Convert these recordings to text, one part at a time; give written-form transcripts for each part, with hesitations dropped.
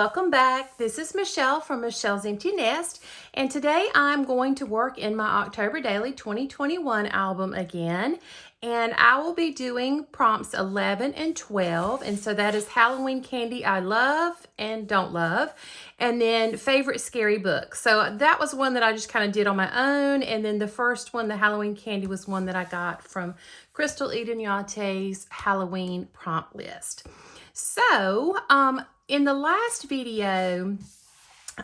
welcome back. This is Michelle from Michelle's Empty Nest, and today I'm going to work in my October Daily 2021 album again, and I will be doing prompts 11 and 12, and so that is Halloween candy I love and don't love, and then favorite scary book. So that was one that I just kind of did on my own, and then the first one, the Halloween candy, was one that I got from Crystal Edenyate's Halloween prompt list. So, in the last video,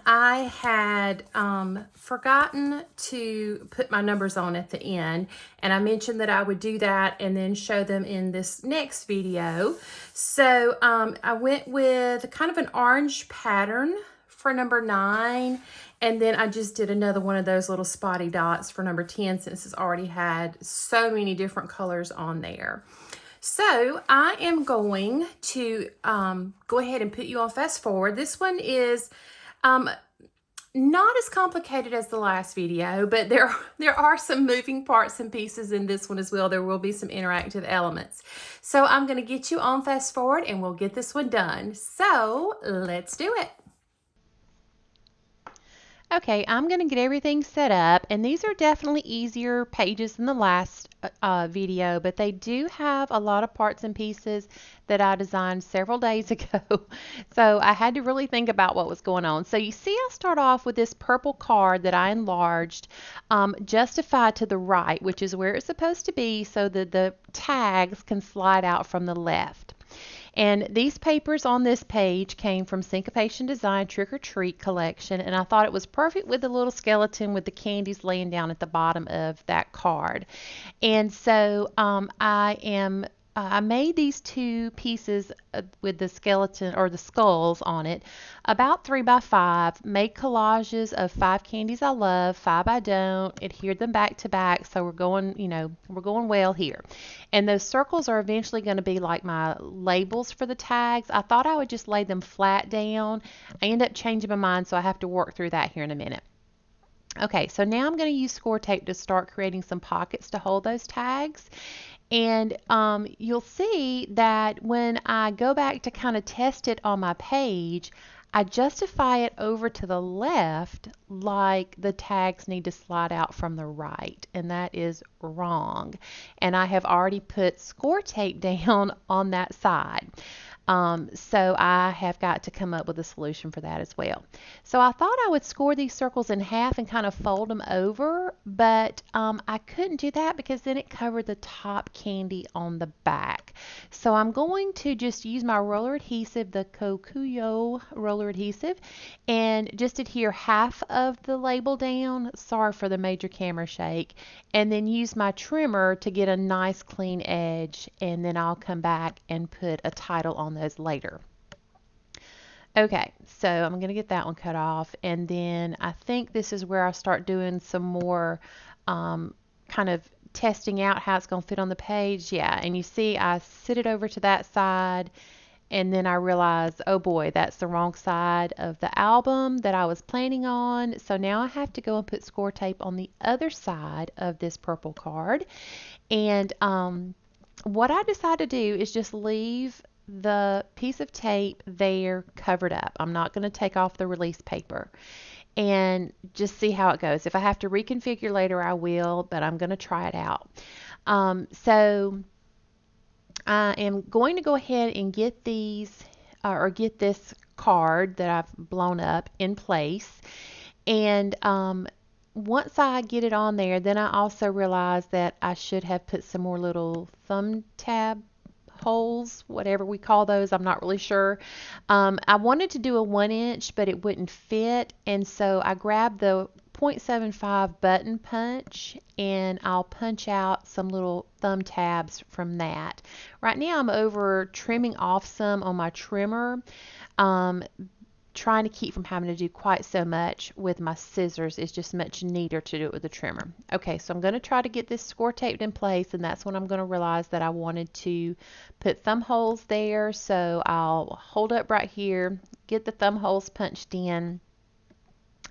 I had forgotten to put my numbers on at the end, and I mentioned that I would do that and then show them in this next video. So I went with kind of an orange pattern for number 9, and then I just did another one of those little spotty dots for number 10 since it's already had so many different colors on there. So I am going to go ahead and put you on fast forward. This one is not as complicated as the last video, but there are some moving parts and pieces in this one as well. There will be some interactive elements. So I'm going to get you on fast forward and we'll get this one done. So let's do it. Okay, I'm going to get everything set up, and these are definitely easier pages than the last video, but they do have a lot of parts and pieces that I designed several days ago. So I had to really think about what was going on. So you see I'll start off with this purple card that I enlarged, justified to the right, which is where it's supposed to be so that the tags can slide out from the left. And these papers on this page came from Syncopation Design Trick or Treat collection, and I thought it was perfect with the little skeleton with the candies laying down at the bottom of that card. And so I made these two pieces with the skeleton or the skulls on it about 3 by 5, made collages of 5 candies I love, 5 I don't, adhered them back to back, so we're going, we're going well here. And those circles are eventually going to be like my labels for the tags. I thought I would just lay them flat down. I end up changing my mind, so I have to work through that here in a minute. Okay, so now I'm going to use score tape to start creating some pockets to hold those tags. And you'll see that when I go back to kind of test it on my page, I justify it over to the left like the tags need to slide out from the right, and that is wrong. And I have already put score tape down on that side. So I have got to come up with a solution for that as well. So I thought I would score these circles in half and kind of fold them over, but I couldn't do that because then it covered the top candy on the back. So I'm going to just use my roller adhesive, the Kokuyo roller adhesive, and just adhere half of the label down. Sorry for the major camera shake. And then use my trimmer to get a nice clean edge, and then I'll come back and put a title on those later. Okay, so I'm going to get that one cut off, and then I think this is where I start doing some more kind of testing out how it's going to fit on the page. Yeah, and you see I sit it over to that side, and then I realized, oh boy, that's the wrong side of the album that I was planning on. So now I have to go and put score tape on the other side of this purple card. And what I decided to do is just leave the piece of tape there covered up. I'm not going to take off the release paper, and just see how it goes. If I have to reconfigure later, I will, but I'm going to try it out. So I am going to go ahead and get these or get this card that I've blown up in place. And once I get it on there, then I also realize that I should have put some more little thumb tab holes, whatever we call those. I'm not really sure. I wanted to do a 1-inch, but it wouldn't fit. And so I grabbed the 0.75 button punch, and I'll punch out some little thumb tabs from that. Right now I'm over trimming off some on my trimmer, trying to keep from having to do quite so much with my scissors. It's just much neater to do it with a trimmer. Okay, so I'm going to try to get this score taped in place, and that's when I'm going to realize that I wanted to put thumb holes there. So I'll hold up right here, get the thumb holes punched in.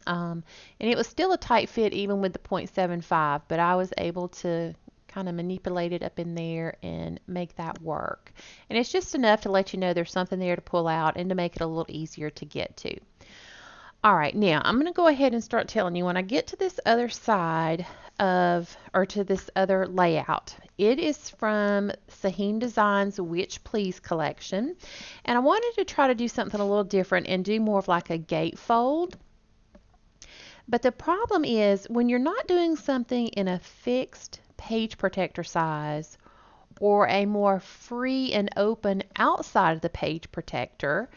And it was still a tight fit even with the 0.75, but I was able to kind of manipulate it up in there and make that work. And it's just enough to let you know there's something there to pull out and to make it a little easier to get to. All right, now I'm going to go ahead and start telling you when I get to this other side or to this other layout. It is from Saheen Designs Witch Please collection. And I wanted to try to do something a little different and do more of like a gatefold. But the problem is when you're not doing something in a fixed page protector size or a more free and open outside of the page protector,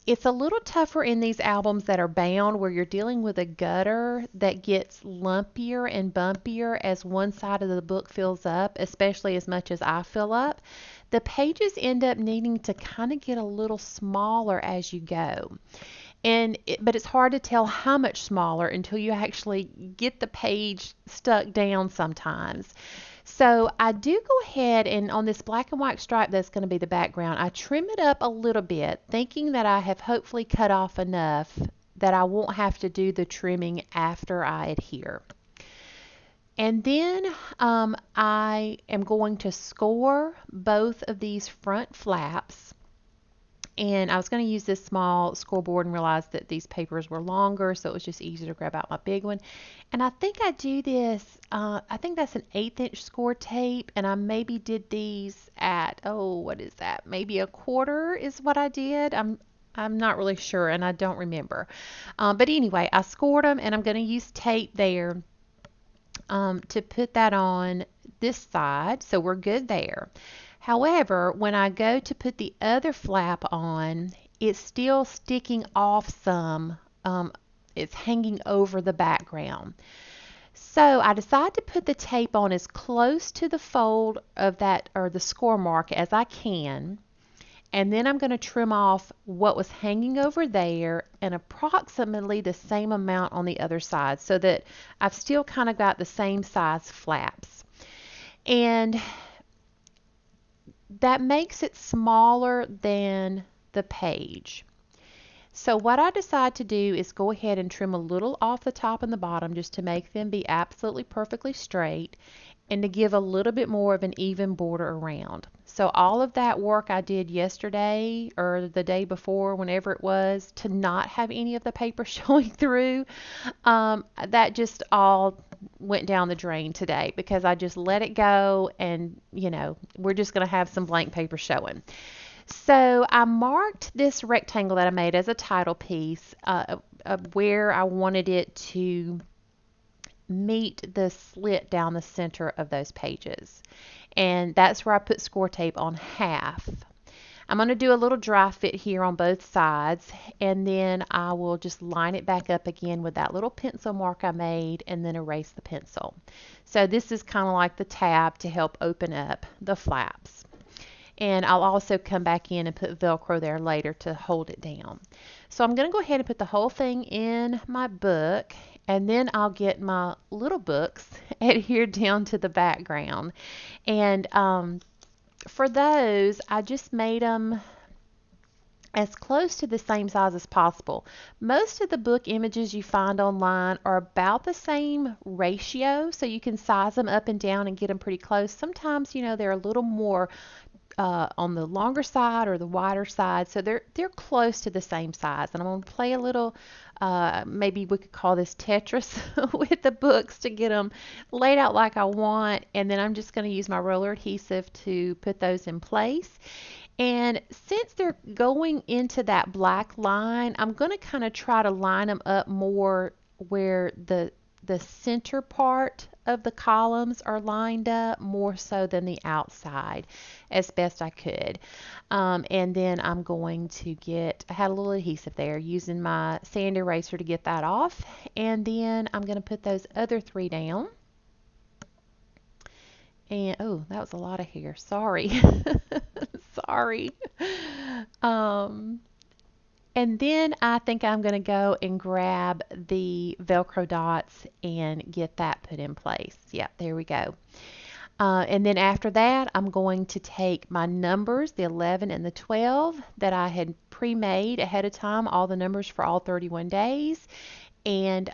it's a little tougher in these albums that are bound where you're dealing with a gutter that gets lumpier and bumpier as one side of the book fills up, especially as much as I fill up. The pages end up needing to kind of get a little smaller as you go. But it's hard to tell how much smaller until you actually get the page stuck down sometimes. So I do go ahead and on this black and white stripe that's going to be the background, I trim it up a little bit, thinking that I have hopefully cut off enough that I won't have to do the trimming after I adhere. And then I am going to score both of these front flaps. And I was going to use this small scoreboard and realized that these papers were longer, so it was just easier to grab out my big one. And I think I do this, I think that's an 1/8 inch score tape, and I maybe did these at, oh, what is that? Maybe a quarter is what I did. I'm not really sure, and I don't remember. But anyway, I scored them, and I'm going to use tape there to put that on this side, so we're good there. However, when I go to put the other flap on, it's still sticking off some. It's hanging over the background. So I decide to put the tape on as close to the fold of that or the score mark as I can. And then I'm going to trim off what was hanging over there and approximately the same amount on the other side so that I've still kind of got the same size flaps. And that makes it smaller than the page. So what I decide to do is go ahead and trim a little off the top and the bottom just to make them be absolutely perfectly straight and to give a little bit more of an even border around. So all of that work I did yesterday or the day before, whenever it was, to not have any of the paper showing through, that just all went down the drain today because I just let it go and, we're just going to have some blank paper showing. So I marked this rectangle that I made as a title piece where I wanted it to meet the slit down the center of those pages. And that's where I put score tape on half. I'm going to do a little dry fit here on both sides, and then I will just line it back up again with that little pencil mark I made and then erase the pencil. So this is kind of like the tab to help open up the flaps. And I'll also come back in and put Velcro there later to hold it down. So I'm going to go ahead and put the whole thing in my book, and then I'll get my little books adhered down to the background. And for those, I just made them as close to the same size as possible. Most of the book images you find online are about the same ratio, so you can size them up and down and get them pretty close. Sometimes, they're a little more on the longer side or the wider side, so they're close to the same size. And I'm going to play a little, maybe we could call this Tetris with the books to get them laid out like I want, and then I'm just going to use my roller adhesive to put those in place. And since they're going into that black line, I'm going to kind of try to line them up more where the center part of the columns are lined up more so than the outside as best I could. And then I'm going to I had a little adhesive there using my sand eraser to get that off. And then I'm going to put those other 3 down. And oh, that was a lot of hair. Sorry. Sorry. And then I think I'm going to go and grab the Velcro dots and get that put in place. Yeah, there we go. And then after that, I'm going to take my numbers, the 11 and the 12 that I had pre-made ahead of time, all the numbers for all 31 days. And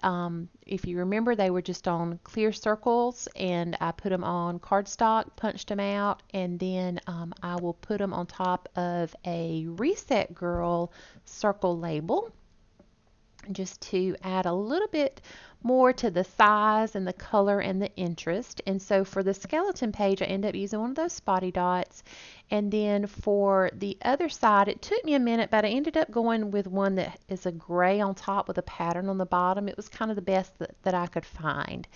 if you remember, they were just on clear circles, and I put them on cardstock, punched them out, and then I will put them on top of a Reset Girl circle label just to add a little bit more to the size and the color and the interest. And so for the skeleton page, I end up using one of those spotty dots. And then for the other side, it took me a minute, but I ended up going with one that is a gray on top with a pattern on the bottom. It was kind of the best that I could find.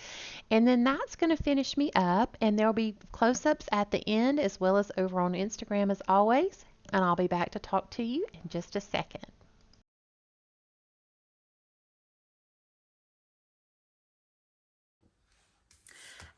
And then that's going to finish me up, and there'll be close-ups at the end as well as over on Instagram as always. And I'll be back to talk to you in just a second.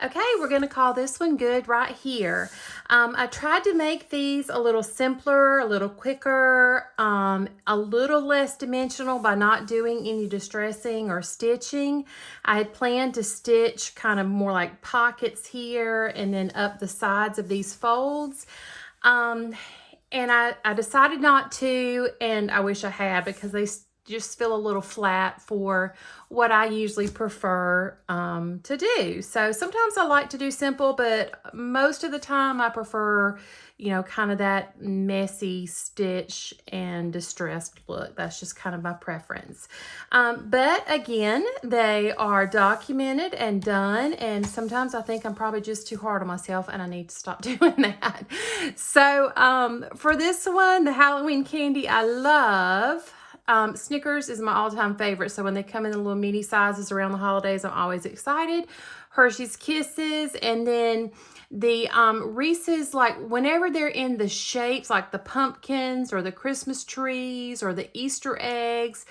Okay, we're going to call this one good right here. I tried to make these a little simpler, a little quicker, a little less dimensional by not doing any distressing or stitching. I had planned to stitch kind of more like pockets here and then up the sides of these folds. And I decided not to, and I wish I had, because they just feel a little flat for what I usually prefer to do. So sometimes I like to do simple, but most of the time I prefer, you know, kind of that messy stitch and distressed look. That's just kind of my preference. But again, they are documented and done, and sometimes I think I'm probably just too hard on myself and I need to stop doing that. So for this one, the Halloween candy I love, Snickers is my all-time favorite. So when they come in the little mini sizes around the holidays, I'm always excited. Hershey's Kisses, and then the Reese's, like whenever they're in the shapes, like the pumpkins or the Christmas trees or the Easter eggs,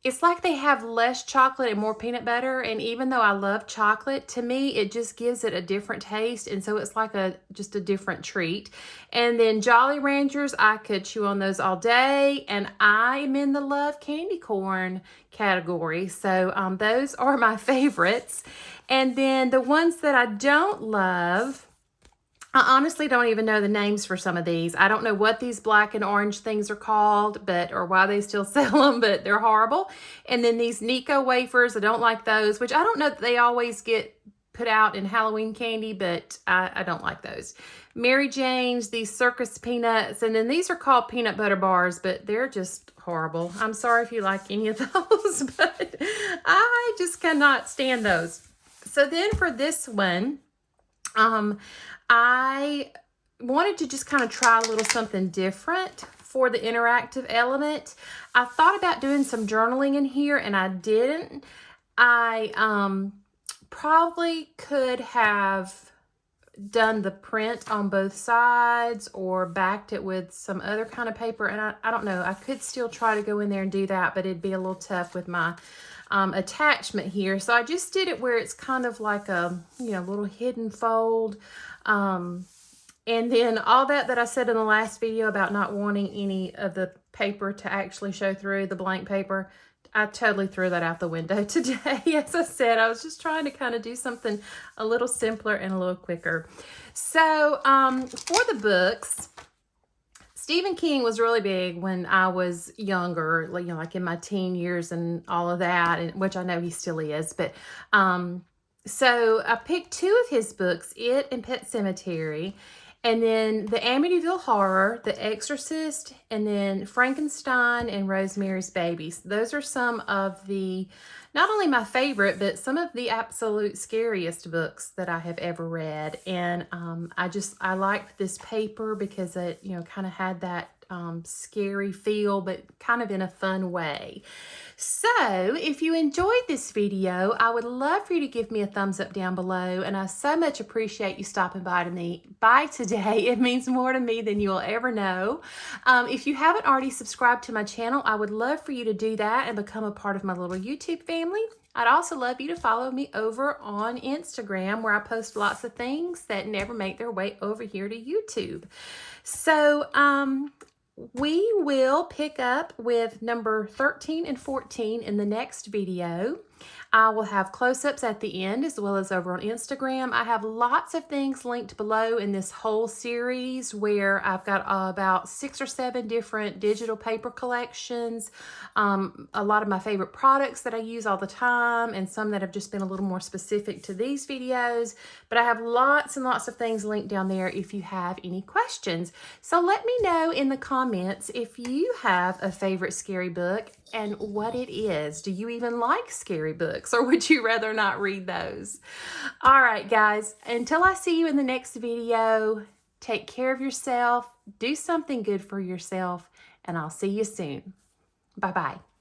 it's like they have less chocolate and more peanut butter. And even though I love chocolate, to me, it just gives it a different taste. And so it's like just a different treat. And then Jolly Ranchers, I could chew on those all day. And I'm in the love candy corn category. So those are my favorites. And then the ones that I don't love, I honestly don't even know the names for some of these. I don't know what these black and orange things are called, or why they still sell them, but they're horrible. And then these Nico wafers, I don't like those, which I don't know that they always get put out in Halloween candy, but I don't like those. Mary Jane's, these circus peanuts, and then these are called peanut butter bars, but they're just horrible. I'm sorry if you like any of those, but I just cannot stand those. So then for this one, I wanted to just kind of try a little something different for the interactive element. I thought about doing some journaling in here, and I didn't. I probably could have done the print on both sides or backed it with some other kind of paper, and I don't know. I could still try to go in there and do that, but it'd be a little tough with my attachment here. So I just did it where it's kind of like a, you know, little hidden fold. And then all that I said in the last video about not wanting any of the paper to actually show through, the blank paper, I totally threw that out the window today. As I said, I was just trying to kind of do something a little simpler and a little quicker. So for the books, Stephen King was really big when I was younger, you know, like in my teen years and all of that, and which I know he still is. But so I picked two of his books, It and Pet Sematary, and then the Amityville Horror, The Exorcist, and then Frankenstein and Rosemary's Baby. So those are some of the, not only my favorite, but some of the absolute scariest books that I have ever read. And I liked this paper because it, you know, kind of had that scary feel, but kind of in a fun way. So if you enjoyed this video, I would love for you to give me a thumbs up down below, and I so much appreciate you stopping by today. It means more to me than you'll ever know. If you haven't already subscribed to my channel, I would love for you to do that and become a part of my little YouTube family. I'd also love you to follow me over on Instagram, where I post lots of things that never make their way over here to YouTube. So we will pick up with number 13 and 14 in the next video. I will have close-ups at the end as well as over on Instagram. I have lots of things linked below in this whole series where I've got about 6 or 7 different digital paper collections, a lot of my favorite products that I use all the time, and some that have just been a little more specific to these videos. But I have lots and lots of things linked down there if you have any questions. So let me know in the comments if you have a favorite scary book and what it is. Do you even like scary books, or would you rather not read those? All right, guys, until I see you in the next video, take care of yourself, do something good for yourself, and I'll see you soon. Bye-bye.